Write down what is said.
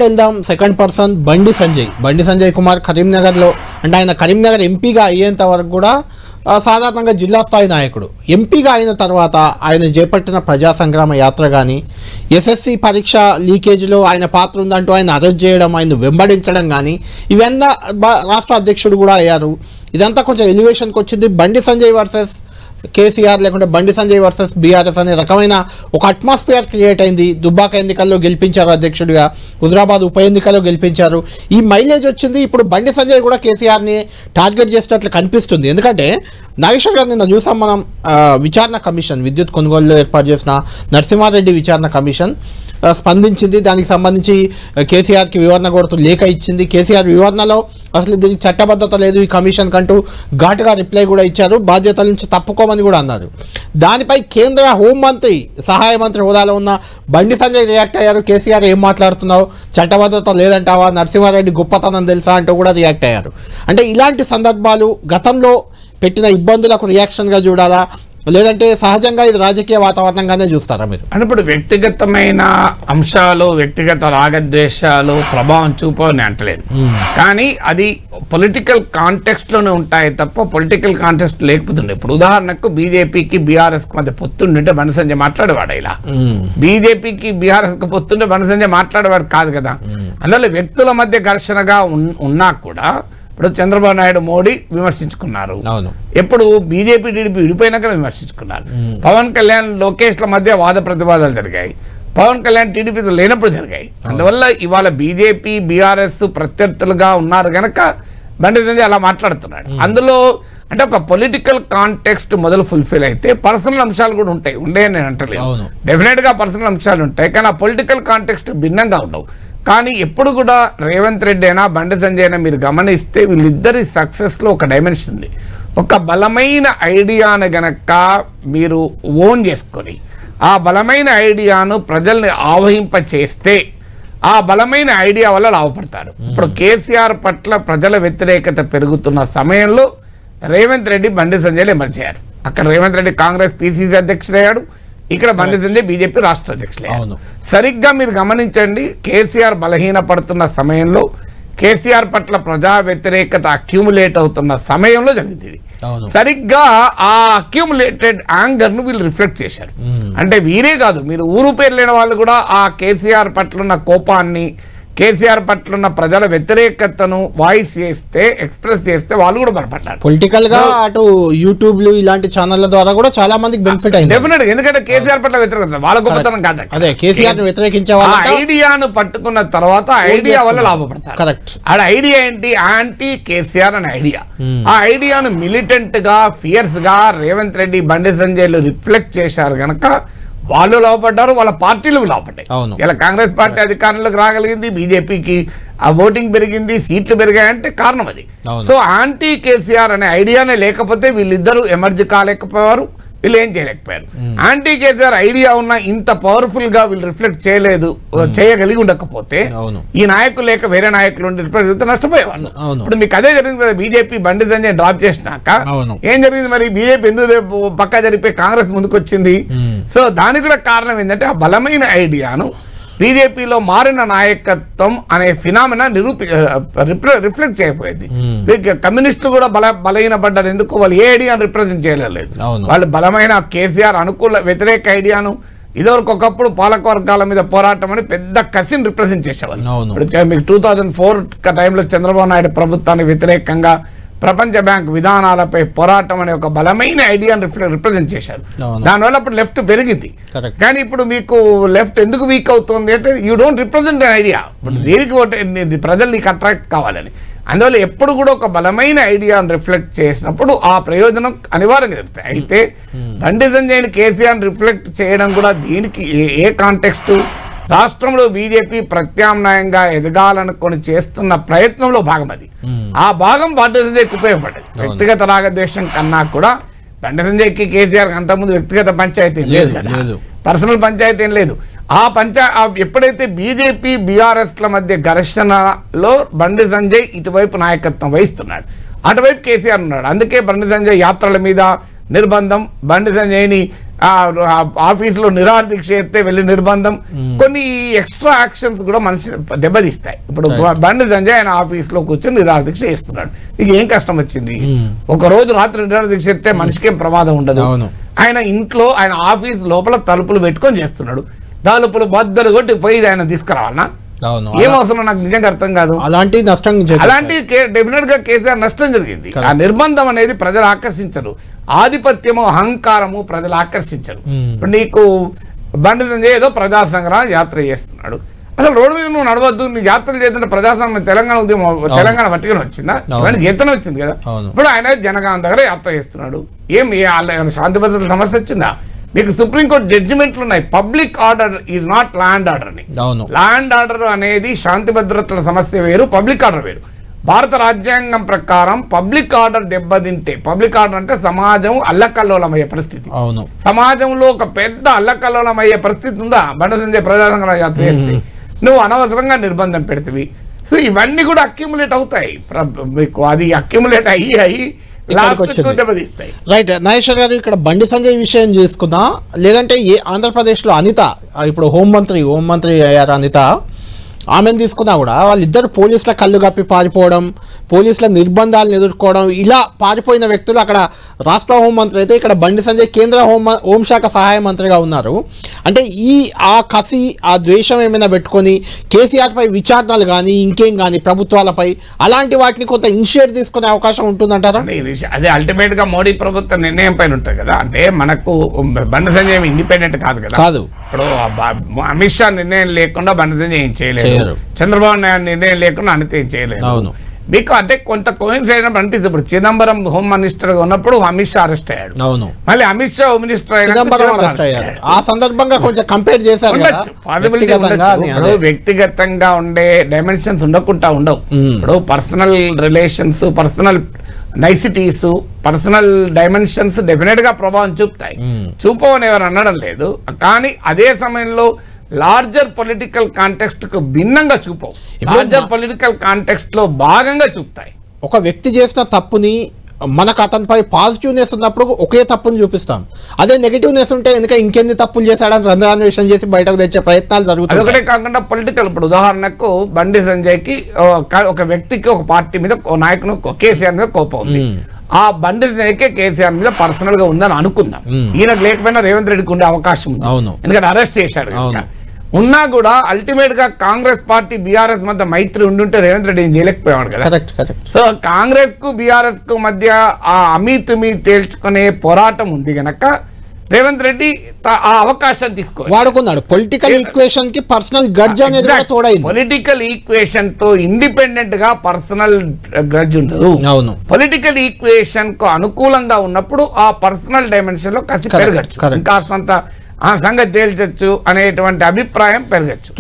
వెళ్దాం. Second person Bandi Sanjay Kumar కరీంనగర్లో, అంటే ఆయన కరీంనగర్ ఎంపీగా అయ్యేంత వరకు కూడా సాధారణంగా జిల్లా స్థాయి నాయకుడు. ఎంపీగా అయిన తర్వాత ఆయన చేపట్టిన ప్రజా సంగ్రామ యాత్ర కానీ, ఎస్ఎస్సి పరీక్ష లీకేజ్లో ఆయన పాత్ర ఉందంటూ ఆయన అరెస్ట్ చేయడం, ఆయన వెంబడించడం కానీ, ఇవన్నీ రాష్ట్ర అధ్యక్షుడు కూడా అయ్యారు. ఇదంతా కొంచెం ఎలివేషన్కి వచ్చింది. బండి సంజయ్ వర్సెస్ కేసీఆర్ లేకుంటే బండి సంజయ్ వర్సెస్ బీఆర్ఎస్ అనే రకమైన ఒక అట్మాస్ఫియర్ క్రియేట్ అయింది. దుబ్బాక ఎన్నికల్లో గెలిపించారు అధ్యక్షుడిగా, హుజరాబాద్ ఉప ఎన్నికల్లో గెలిపించారు. ఈ మైలేజ్ వచ్చింది. ఇప్పుడు బండి సంజయ్ కూడా కేసీఆర్ని టార్గెట్ చేసినట్లు కనిపిస్తుంది. ఎందుకంటే నాగేశ్వర్ గారు నిన్న చూసాం మనం, విచారణ కమిషన్, విద్యుత్ కొనుగోలులో ఏర్పాటు చేసిన నరసింహారెడ్డి విచారణ కమిషన్ స్పందించింది. దానికి సంబంధించి కేసీఆర్కి వివరణ కోరుతూ లేఖ ఇచ్చింది. కేసీఆర్ వివరణలో అసలు దీనికి చట్టబద్ధత లేదు ఈ కమిషన్ కంటూ ఘాటుగా రిప్లై కూడా ఇచ్చారు. బాధ్యతల నుంచి తప్పుకోమని కూడా అన్నారు. దానిపై కేంద్ర హోంమంత్రి సహాయ మంత్రి హోదాలో ఉన్న బండి సంజయ్ రియాక్ట్ అయ్యారు. కేసీఆర్ ఏం మాట్లాడుతున్నావు, చట్టబద్ధత లేదంటావా, నరసింహారెడ్డి గొప్పతనం తెలుసా అంటూ కూడా రియాక్ట్ అయ్యారు. అంటే ఇలాంటి సందర్భాలు గతంలో పెట్టిన ఇబ్బందులకు రియాక్షన్గా చూడాలా, లేదంటే సహజంగా ఇది రాజకీయ వాతావరణంగానే చూస్తారా మీరు? అంటే ఇప్పుడు వ్యక్తిగతమైన అంశాలు, వ్యక్తిగత రాగద్వేషాలు ప్రభావం చూపని అంటలేదు, కానీ అది పొలిటికల్ కాంటెక్స్ట్ లోనే ఉంటాయి తప్ప పొలిటికల్ కాంటెక్స్ట్ లేకపోతుండే. ఇప్పుడు ఉదాహరణకు బీజేపీకి బీఆర్ఎస్ కి మధ్య పొత్తుండే బండి సంజయ్ మాట్లాడేవాడు, ఇలా బీజేపీకి బీఆర్ఎస్ కి పొత్తుండే బండి సంజయ్ మాట్లాడేవాడు కాదు కదా. అందువల్ల వ్యక్తుల మధ్య ఘర్షణగా ఉన్నా కూడా ఇప్పుడు చంద్రబాబు నాయుడు మోడీ విమర్శించుకున్నారు, ఎప్పుడు బీజేపీ టీడీపీ విడిపోయినాక విమర్శించుకున్నారు. పవన్ కళ్యాణ్ లోకేష్ల మధ్య వాద ప్రతివాదాలు జరిగాయి, పవన్ కళ్యాణ్ టీడీపీతో లేనప్పుడు జరిగాయి. అందువల్ల ఇవాళ బీజేపీ బీఆర్ఎస్ ప్రత్యర్థులుగా ఉన్నారు గనక బండి సంజయ్ అలా మాట్లాడుతున్నాడు. అందులో అంటే ఒక పొలిటికల్ కాంటెక్స్ట్ మొదలు ఫుల్ఫిల్ అయితే పర్సనల్ అంశాలు కూడా ఉంటాయి, ఉండే నేను అంటలేదు, డెఫినెట్ గా పర్సనల్ అంశాలు ఉంటాయి, కానీ ఆ పొలిటికల్ కాంటెక్స్ట్ భిన్నంగా ఉండవు. కానీ ఎప్పుడు కూడా రేవంత్ రెడ్డి అయినా బండి సంజయ్ అయినా మీరు గమనిస్తే వీళ్ళిద్దరి సక్సెస్లో ఒక డైమెన్షన్ ఉంది. ఒక బలమైన ఐడియాను గనక మీరు ఓన్ చేసుకొని ఆ బలమైన ఐడియాను ప్రజల్ని ఆవహింప చేస్తే ఆ బలమైన ఐడియా వల్ల లాభపడతారు. ఇప్పుడు కేసీఆర్ పట్ల ప్రజల వ్యతిరేకత పెరుగుతున్న సమయంలో రేవంత్ రెడ్డి బండి సంజయ్లు ఎమర్జ్ అయ్యారు. అక్కడ రేవంత్ రెడ్డి కాంగ్రెస్ పిసిసి అధ్యక్షుడయ్యాడు, ఇక్కడ బండి సంజయ్ బీజేపీ రాష్ట్ర అధ్యక్షులు. సరిగ్గా మీరు గమనించండి, కేసీఆర్ బలహీన పడుతున్న సమయంలో, కేసీఆర్ పట్ల ప్రజా వ్యతిరేకత అక్యూములేట్ అవుతున్న సమయంలో జరిగింది. సరిగ్గా ఆ అక్యూములేటెడ్ యాంగర్ ను వీళ్ళు రిఫ్లెక్ట్ చేశారు. అంటే వీరే కాదు, మీరు ఊరు పేరు లేని వాళ్ళు కూడా ఆ కేసీఆర్ పట్ల ఉన్న కోపాన్ని, కేసీఆర్ పట్ల ఉన్న ప్రజల వ్యతిరేకతను వాయిస్ చేస్తే, ఎక్స్ప్రెస్ చేస్తే వాళ్ళు కూడా బలపడ్డారు. పొలిటికల్ గా అటు యూట్యూబ్ లు ఇలాంటి ఛానళ్ల ద్వారా కూడా చాలా మందికి బెనిఫిట్ అయింది. డెఫినెట్, ఎందుకంటే కేసీఆర్ పట్ల వ్యతిరేకత వాళ్ళ గొప్పతనం కాదు, అదే కేసీఆర్ వ్యతిరేకించే వాళ్ళ ఐడియాను పట్టుకున్న తర్వాత ఐడియా వల్ల లాభపడతారు. కరెక్ట్. ఆ ఐడియా ఏంటి? యాంటీ కేసీఆర్ అనే ఐడియా. ఆ ఐడియాను మిలిటెంట్ గా, ఫియర్స్ గా రేవంత్ రెడ్డి, బండి సంజయ్లు రిఫ్లెక్ట్ చేశారు గనక వాళ్ళు లాభపడ్డారు, వాళ్ళ పార్టీలు లాభపడ్డాయి. ఇలా కాంగ్రెస్ పార్టీ అధికారంలోకి రాగలిగింది, బీజేపీకి ఆ ఓటింగ్ పెరిగింది, సీట్లు పెరిగాయంటే కారణం అది. సో యాంటీ కేసీఆర్ అనే ఐడియానే లేకపోతే వీళ్ళిద్దరూ ఎమర్జ్ కాలేకపోయారు, వీళ్ళు ఏం చేయలేకపోయారు. యాంటీ కేసీఆర్ ఐడియా ఉన్న ఇంత పవర్ఫుల్ గా వీళ్ళు రిఫ్లెక్ట్ చేయలేదు, చేయగలిగి ఉండకపోతే ఈ నాయకులు లేక వేరే నాయకులు రిఫ్లెక్ట్ నష్టపోయేవాళ్ళు. ఇప్పుడు మీకు అదే జరిగింది కదా, బీజేపీ బండి సంజయ్ డ్రాప్ చేసినాక ఏం జరిగింది మరి? బీజేపీ ఎందుకు పక్కా జరిపే కాంగ్రెస్ ముందుకు వచ్చింది. సో దానికి కూడా కారణం ఏంటంటే ఆ బలమైన ఐడియాను బీజేపీలో మారిన నాయకత్వం అనే ఫినామినా రిఫ్లెక్ట్ చేయకపోయింది. కమ్యూనిస్టులు కూడా బలహీనపడ్డారు. ఎందుకు? వాళ్ళు ఏ ఐడియాను రిప్రజెంట్ చేయలేదు. వాళ్ళు బలమైన కేసీఆర్ అనుకూల వ్యతిరేక ఐడియాను, ఇదివరకు ఒకప్పుడు పాలకవర్గాల మీద పోరాటం అని పెద్ద కసిని రిప్రజెంట్ చేసేవాళ్ళు. ఇప్పుడు మీకు 2004 టైంలో చంద్రబాబు నాయుడు ప్రభుత్వానికి వ్యతిరేకంగా ప్రపంచ బ్యాంక్ విధానాలపై పోరాటం అనే ఒక బలమైన ఐడియాను రిప్రజెంట్ చేశారు. దానివల్ల అప్పుడు లెఫ్ట్ పెరిగింది. కానీ ఇప్పుడు మీకు లెఫ్ట్ ఎందుకు వీక్ అవుతుంది అంటే యూ డోంట్ రిప్రజెంట్ ఐడియా. ఇప్పుడు దేనికి ప్రజలు నీకు అట్రాక్ట్ కావాలని. అందువల్ల ఎప్పుడు కూడా ఒక బలమైన ఐడియాను రిఫ్లెక్ట్ చేసినప్పుడు ఆ ప్రయోజనం అనివార్యంగా జరుగుతాయి. అయితే బండి సంజయ్ని కేసీఆర్ రిఫ్లెక్ట్ చేయడం కూడా దీనికి ఏ కాంటెక్స్ట్? రాష్ట్రంలో బీజేపీ ప్రత్యామ్నాయంగా ఎదగాలనుకొని చేస్తున్న ప్రయత్నంలో భాగం అది. ఆ భాగం బండి సంజయ్కి ఉపయోగపడ్డది. వ్యక్తిగత రాగద్వేషం కన్నా కూడా బండి సంజయ్కి కేసీఆర్ అంతకుముందు వ్యక్తిగత పంచాయతీ లేదు కదా, పర్సనల్ పంచాయతీ ఏం లేదు. ఎప్పుడైతే బీజేపీ బీఆర్ఎస్ల మధ్య ఘర్షణలో బండి సంజయ్ ఇటువైపు నాయకత్వం వహిస్తున్నాడు, అటువైపు కేసీఆర్ ఉన్నాడు. అందుకే బండి సంజయ్ యాత్రల మీద నిర్బంధం, బండి సంజయ్ని ఆఫీసులో నిరాహార దీక్ష చేస్తే వెళ్ళి నిర్బంధం, కొన్ని ఎక్స్ట్రా యాక్షన్స్ కూడా మనిషి దెబ్బతీస్తాయి. ఇప్పుడు బండి సంజయ్ ఆయన ఆఫీసులో కూర్చొని నిరాహార దీక్ష చేస్తున్నాడు, నీకు ఏం కష్టం వచ్చింది? ఒక రోజు రాత్రి నిరాహార దీక్ష చేస్తే మనిషికేం ప్రమాదం ఉండదు. ఆయన ఇంట్లో ఆయన ఆఫీస్ లోపల తలుపులు పెట్టుకొని చేస్తున్నాడు, తలుపులు బద్దలు కొట్టి పోయి ఆయన తీసుకురావాలన్నా? ఏం అవసరం నాకు నిజంగా అర్థం కాదు. అలాంటి డెఫినెట్ గా కేసీఆర్ నష్టం జరిగింది. ఆ నిర్బంధం అనేది ప్రజలు ఆకర్షించరు, ఆధిపత్యము అహంకారము ప్రజలు ఆకర్షించరు. నీకు బండి సంజయ్ ఏదో ప్రజా సంగ్రహం యాత్ర చేస్తున్నాడు, అసలు రోడ్డు మీద నువ్వు నడవద్దు, నీ యాత్రలు చేస్తుంటే ప్రజాస్వామ్యం తెలంగాణ ఉద్యమం తెలంగాణ పట్టుకుని వచ్చిందా? గీతన వచ్చింది కదా. ఇప్పుడు ఆయన జనగాం దగ్గర యాత్ర చేస్తున్నాడు, ఏం శాంతి భద్రతల సమస్య వచ్చిందా? మీకు సుప్రీంకోర్టు జడ్జిమెంట్లు ఉన్నాయి, public order is not land order అని. ల్యాండ్ ఆర్డర్ అనేది శాంతి భద్రతల సమస్య వేరు, పబ్లిక్ ఆర్డర్ వేరు. భారత రాజ్యాంగం ప్రకారం పబ్లిక్ ఆర్డర్ దెబ్బతింటే, పబ్లిక్ ఆర్డర్ అంటే సమాజం అల్లకల్లోలమయ్యే పరిస్థితి, సమాజంలో ఒక పెద్ద అల్లకల్లోలమయ్యే పరిస్థితి ఉందా? బండి సంజయ్ ప్రజా సంగ్రహ యాత్ర చేస్తే నువ్వు అనవసరంగా నిర్బంధం పెడితివి. సో ఇవన్నీ కూడా అక్యుములేట్ అవుతాయి, మీకు అది అక్యుములేట్ అయ్యి రైట్. నాగేశ్వర్ గారు, ఇక్కడ బండి సంజయ్ విషయం చూసుకుందా, లేదంటే ఆంధ్రప్రదేశ్లో అనిత, ఇప్పుడు హోంమంత్రి అయ్యారు అనిత, ఆమెను తీసుకున్నా కూడా వాళ్ళిద్దరు పోలీసుల కళ్ళు కప్పి పారిపోవడం, పోలీసుల నిర్బంధాలను ఎదుర్కోవడం, ఇలా పారిపోయిన వ్యక్తులు అక్కడ రాష్ట్ర హోంమంత్రి అయితే ఇక్కడ బండి సంజయ్ కేంద్ర హోంశాఖ సహాయ మంత్రిగా ఉన్నారు. అంటే ఆ కసి, ఆ ద్వేషం ఏమైనా పెట్టుకొని కేసీఆర్పై విచారణలు కానీ ఇంకేం కానీ ప్రభుత్వాలపై అలాంటి వాటిని కొంత ఇనిషియేట్ తీసుకునే అవకాశం ఉంటుందంటారా? అదే అల్టిమేట్ గా మోడీ ప్రభుత్వ నిర్ణయం పైన ఉంటుంది కదా. అంటే మనకు బండి సంజయ్ ఇండిపెండెంట్ కాదు కదా. ఇప్పుడు అమిత్ షా నిర్ణయం లేకుండా బండి సంజయ్ ఏం చేయలేదు, చంద్రబాబు నాయుడు నిర్ణయం లేకుండా అనిత ఏం చేయలేదు. మీకు అంటే కొంత కోయిన్సైడ్ అనిపిస్తుంది. ఇప్పుడు చిదంబరం హోమ్ మినిస్టర్ గా ఉన్నప్పుడు అమిత్ షా అరెస్ట్ అయ్యాడు, మళ్ళీ అమిత్ షా హోమ్ మినిస్టర్ అయ్యాడు. ఆ సందర్భంగా కొంచెం కంపేర్ చేశారు. వ్యక్తిగతంగా ఉండే డైమెన్షన్స్ ఉండకుండా ఉండవు. ఇప్పుడు personal relations, personal niceties, personal dimensions definite గా ప్రభావం చూపుతాయి. చూపవని ఎవరు అనడం లేదు, కానీ అదే సమయంలో లార్జర్ పొలిటికల్ కాంటెక్స్ట్ కు భిన్నంగా చూపవు, లార్జర్ పొలిటికల్ కాంటెక్స్ట్ లో భాగంగా చూపుతాయి. ఒక వ్యక్తి చేసిన తప్పుని మనకు అతనిపై పాజిటివ్నెస్ ఉన్నప్పుడు ఒకే తప్పుని చూపిస్తాం, అదే నెగిటివ్నెస్ ఉంటే ఎందుకంటే ఇంకెన్ని తప్పులు చేశాడని రంధ్రాన్వేషణ చేసి బయటకు తెచ్చే ప్రయత్నాలు జరుగుతాయి. అదొకటే కాకుండా పొలిటికల్, ఇప్పుడు ఉదాహరణకు బండి సంజయ్ కి ఒక వ్యక్తికి ఒక పార్టీ మీద నాయకుడు కేసీఆర్ మీద కోపం ఉంది, ఆ బండి సంజయ్కే కేసీఆర్ మీద పర్సనల్ గా ఉందని అనుకుందాం. ఈయనకు లేకపోయినా రేవంత్ రెడ్డికి ఉండే అవకాశం ఉంది, ఎందుకంటే అరెస్ట్ చేశాడు. ఉన్నా కూడా అల్టిమేట్ గా కాంగ్రెస్ పార్టీ బీఆర్ఎస్ మధ్య మైత్రి ఉండుంటే రేవంత్ రెడ్డి ఏం చేయలేకపోయాడు కదా. సో కాంగ్రెస్ కు బీఆర్ఎస్ కు మధ్య ఆ అమీతుమీ తేల్చుకునే పోరాటం ఉంది గనక రేవంత్ రెడ్డి ఆ అవకాశాన్ని వాడుకున్నాడు. పొలిటికల్ ఈక్వేషన్ కి పర్సనల్ గ్రడ్జ్ అనేది తోడైంది. పొలిటికల్ ఈక్వేషన్ తో ఇండిపెండెంట్ గా పర్సనల్ గ్రడ్జ్ ఉండదు. పొలిటికల్ ఈక్వేషన్ కు అనుకూలంగా ఉన్నప్పుడు ఆ పర్సనల్ డైమెన్షన్ లో కసి పెరగచ్చు, ఇంకా సంగతి తేల్చొచ్చు అనేటువంటి అభిప్రాయం పెరగచ్చు.